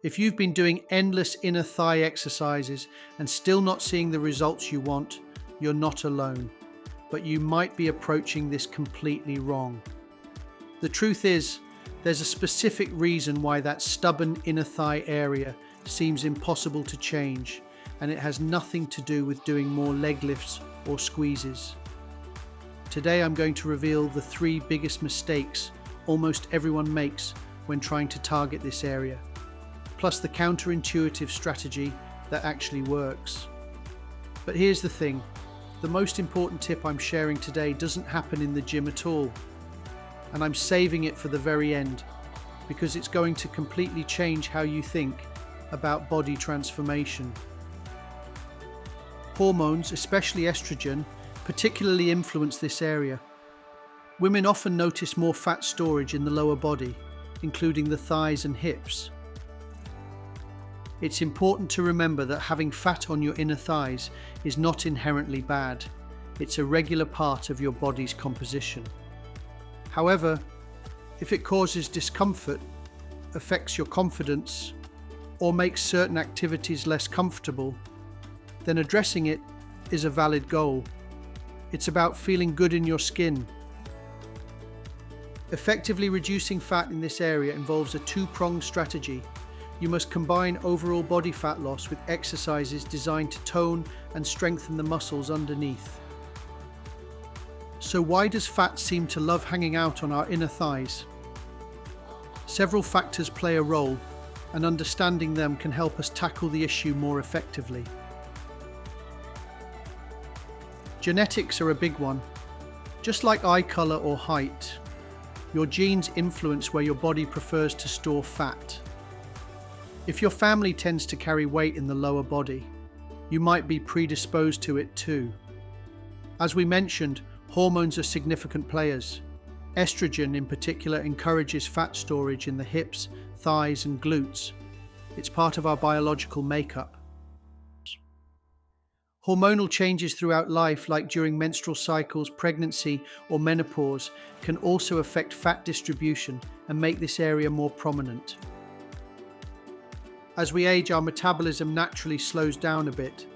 If you've been doing endless inner thigh exercises and still not seeing the results you want, you're not alone, but you might be approaching this completely wrong. The truth is, there's a specific reason why that stubborn inner thigh area seems impossible to change, and it has nothing to do with doing more leg lifts or squeezes. Today I'm going to reveal the 3 biggest mistakes almost everyone makes when trying to target this area, plus the counterintuitive strategy that actually works. But here's the thing, the most important tip I'm sharing today doesn't happen in the gym at all, and I'm saving it for the very end because it's going to completely change how you think about body transformation. Hormones, especially estrogen, particularly influence this area. Women often notice more fat storage in the lower body, including the thighs and hips. It's important to remember that having fat on your inner thighs is not inherently bad. It's a regular part of your body's composition. However, if it causes discomfort, affects your confidence, or makes certain activities less comfortable, then addressing it is a valid goal. It's about feeling good in your skin. Effectively reducing fat in this area involves a 2-pronged strategy. You must combine overall body fat loss with exercises designed to tone and strengthen the muscles underneath. So why does fat seem to love hanging out on our inner thighs? Several factors play a role, and understanding them can help us tackle the issue more effectively. Genetics are a big one. Just like eye color or height, your genes influence where your body prefers to store fat. If your family tends to carry weight in the lower body, you might be predisposed to it too. As we mentioned, hormones are significant players. Estrogen in particular encourages fat storage in the hips, thighs and glutes. It's part of our biological makeup. Hormonal changes throughout life, like during menstrual cycles, pregnancy or menopause, can also affect fat distribution and make this area more prominent. As we age, our metabolism naturally slows down a bit.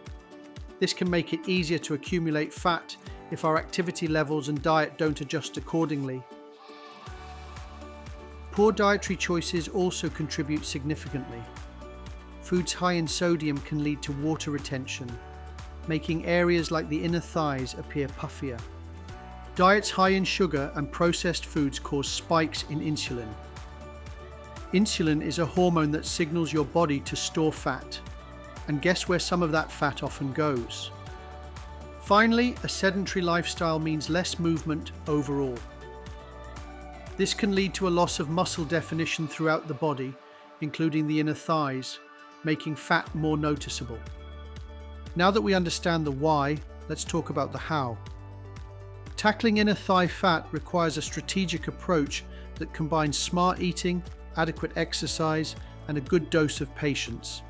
This can make it easier to accumulate fat if our activity levels and diet don't adjust accordingly. Poor dietary choices also contribute significantly. Foods high in sodium can lead to water retention, making areas like the inner thighs appear puffier. Diets high in sugar and processed foods cause spikes in insulin. Insulin is a hormone that signals your body to store fat, and guess where some of that fat often goes? Finally, a sedentary lifestyle means less movement overall. This can lead to a loss of muscle definition throughout the body, including the inner thighs, making fat more noticeable. Now that we understand the why, let's talk about the how. Tackling inner thigh fat requires a strategic approach that combines smart eating, adequate exercise, and a good dose of patience.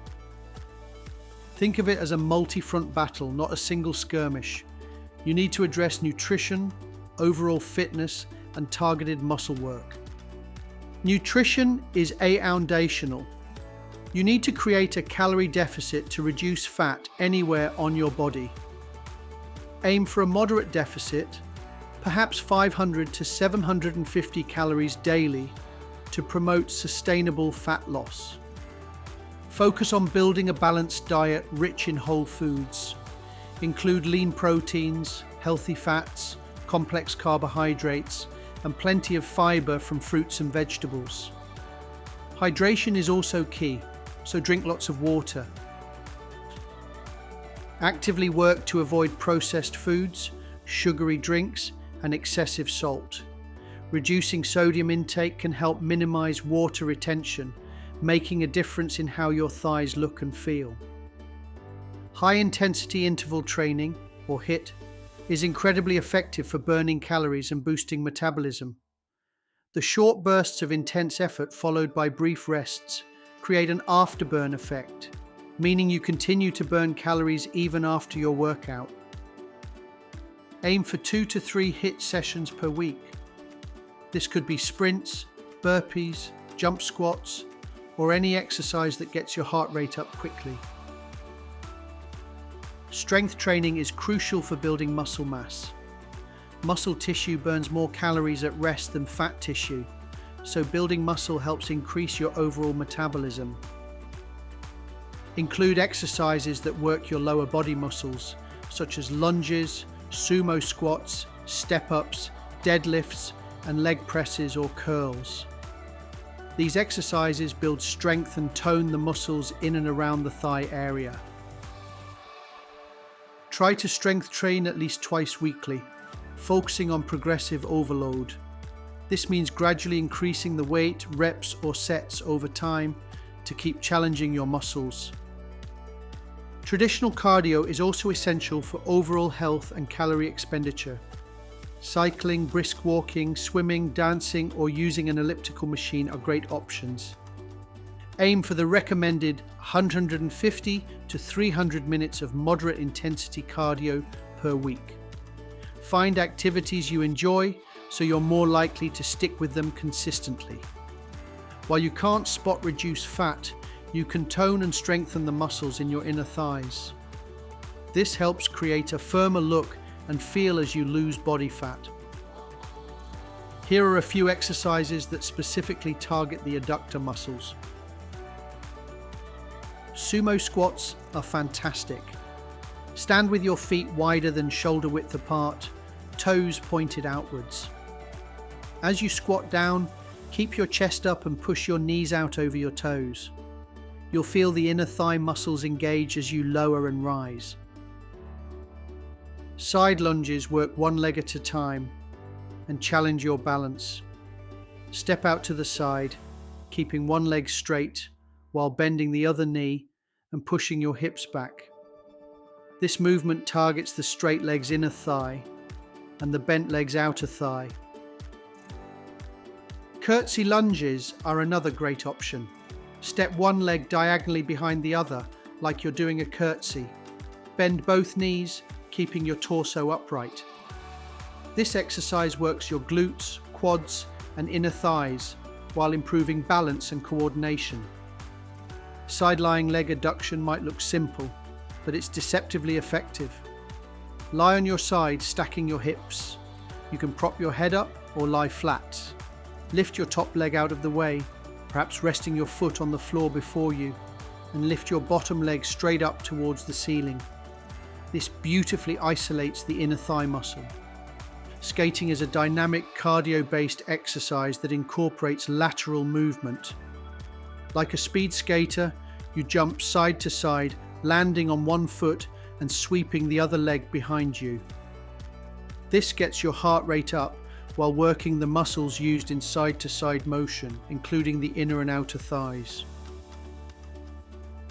Think of it as a multi-front battle, not a single skirmish. You need to address nutrition, overall fitness, and targeted muscle work. Nutrition is foundational. You need to create a calorie deficit to reduce fat anywhere on your body. Aim for a moderate deficit, perhaps 500 to 750 calories daily, to promote sustainable fat loss. Focus on building a balanced diet rich in whole foods. Include lean proteins, healthy fats, complex carbohydrates, and plenty of fiber from fruits and vegetables. Hydration is also key, so drink lots of water. Actively work to avoid processed foods, sugary drinks, and excessive salt. Reducing sodium intake can help minimize water retention, making a difference in how your thighs look and feel. High-intensity interval training, or HIIT, is incredibly effective for burning calories and boosting metabolism. The short bursts of intense effort followed by brief rests create an afterburn effect, meaning you continue to burn calories even after your workout. Aim for 2 to 3 HIIT sessions per week. This could be sprints, burpees, jump squats, or any exercise that gets your heart rate up quickly. Strength training is crucial for building muscle mass. Muscle tissue burns more calories at rest than fat tissue, so building muscle helps increase your overall metabolism. Include exercises that work your lower body muscles, such as lunges, sumo squats, step-ups, deadlifts, and leg presses or curls. These exercises build strength and tone the muscles in and around the thigh area. Try to strength train at least twice weekly, focusing on progressive overload. This means gradually increasing the weight, reps, or sets over time to keep challenging your muscles. Traditional cardio is also essential for overall health and calorie expenditure. Cycling, brisk walking, swimming, dancing, or using an elliptical machine are great options. Aim for the recommended 150 to 300 minutes of moderate intensity cardio per week. Find activities you enjoy so you're more likely to stick with them consistently. While you can't spot reduce fat, you can tone and strengthen the muscles in your inner thighs. This helps create a firmer look and feel as you lose body fat. Here are a few exercises that specifically target the adductor muscles. Sumo squats are fantastic. Stand with your feet wider than shoulder width apart, toes pointed outwards. As you squat down, keep your chest up and push your knees out over your toes. You'll feel the inner thigh muscles engage as you lower and rise. Side lunges work one leg at a time and challenge your balance. Step out to the side, keeping one leg straight while bending the other knee and pushing your hips back. This movement targets the straight leg's inner thigh and the bent leg's outer thigh. Curtsy lunges are another great option. Step one leg diagonally behind the other like you're doing a curtsy. Bend both knees, keeping your torso upright. This exercise works your glutes, quads, and inner thighs while improving balance and coordination. Side-lying leg adduction might look simple, but it's deceptively effective. Lie on your side, stacking your hips. You can prop your head up or lie flat. Lift your top leg out of the way, perhaps resting your foot on the floor before you, and lift your bottom leg straight up towards the ceiling. This beautifully isolates the inner thigh muscle. Skating is a dynamic cardio-based exercise that incorporates lateral movement. Like a speed skater, you jump side to side, landing on one foot and sweeping the other leg behind you. This gets your heart rate up while working the muscles used in side-to-side motion, including the inner and outer thighs.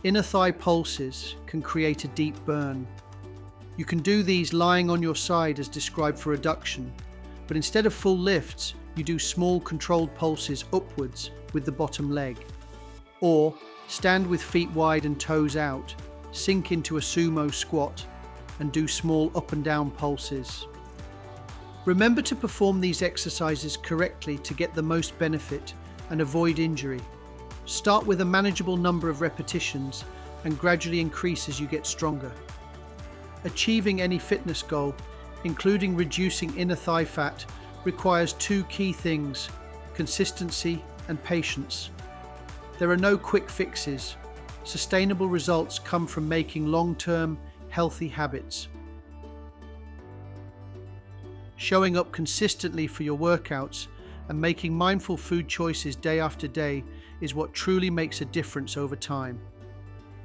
Inner thigh pulses can create a deep burn. You can do these lying on your side as described for adduction, but instead of full lifts, you do small controlled pulses upwards with the bottom leg. Or stand with feet wide and toes out, sink into a sumo squat, and do small up and down pulses. Remember to perform these exercises correctly to get the most benefit and avoid injury. Start with a manageable number of repetitions and gradually increase as you get stronger. Achieving any fitness goal, including reducing inner thigh fat, requires two key things: consistency and patience. There are no quick fixes. Sustainable results come from making long-term, healthy habits. Showing up consistently for your workouts and making mindful food choices day after day is what truly makes a difference over time.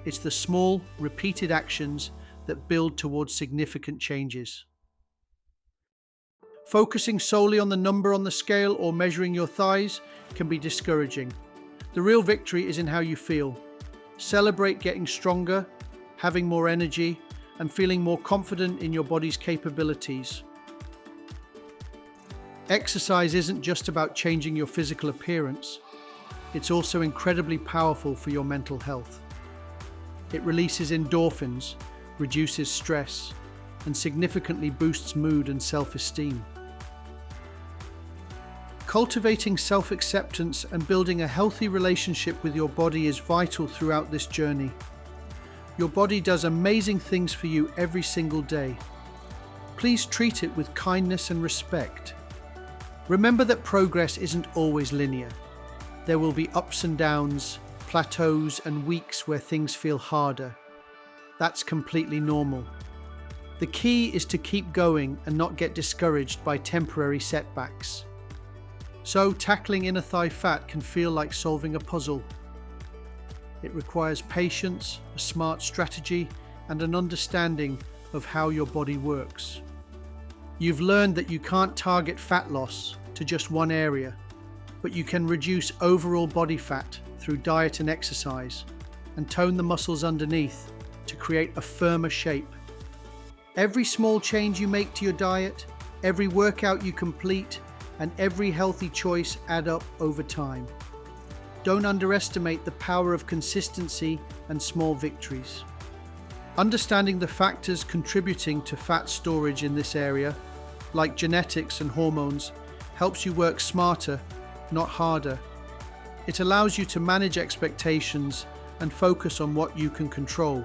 It's the small, repeated actions that build towards significant changes. Focusing solely on the number on the scale or measuring your thighs can be discouraging. The real victory is in how you feel. Celebrate getting stronger, having more energy, and feeling more confident in your body's capabilities. Exercise isn't just about changing your physical appearance. It's also incredibly powerful for your mental health. It releases endorphins, reduces stress, and significantly boosts mood and self-esteem. Cultivating self-acceptance and building a healthy relationship with your body is vital throughout this journey. Your body does amazing things for you every single day. Please treat it with kindness and respect. Remember that progress isn't always linear. There will be ups and downs, plateaus and weeks where things feel harder. That's completely normal. The key is to keep going and not get discouraged by temporary setbacks. So, tackling inner thigh fat can feel like solving a puzzle. It requires patience, a smart strategy, and an understanding of how your body works. You've learned that you can't target fat loss to just one area, but you can reduce overall body fat through diet and exercise, and tone the muscles underneath to create a firmer shape. Every small change you make to your diet, every workout you complete, and every healthy choice add up over time. Don't underestimate the power of consistency and small victories. Understanding the factors contributing to fat storage in this area, like genetics and hormones, helps you work smarter, not harder. It allows you to manage expectations and focus on what you can control.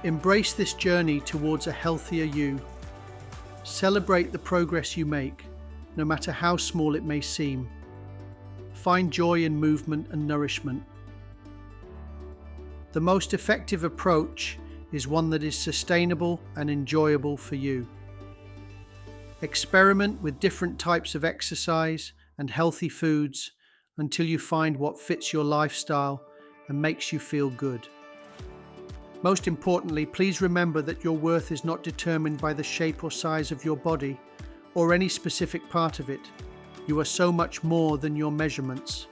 Embrace this journey towards a healthier you. Celebrate the progress you make, no matter how small it may seem. Find joy in movement and nourishment. The most effective approach is one that is sustainable and enjoyable for you. Experiment with different types of exercise and healthy foods until you find what fits your lifestyle and makes you feel good. Most importantly, please remember that your worth is not determined by the shape or size of your body or any specific part of it. You are so much more than your measurements.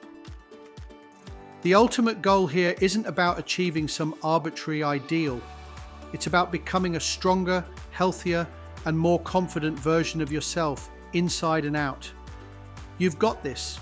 The ultimate goal here isn't about achieving some arbitrary ideal. It's about becoming a stronger, healthier, and more confident version of yourself, inside and out. You've got this.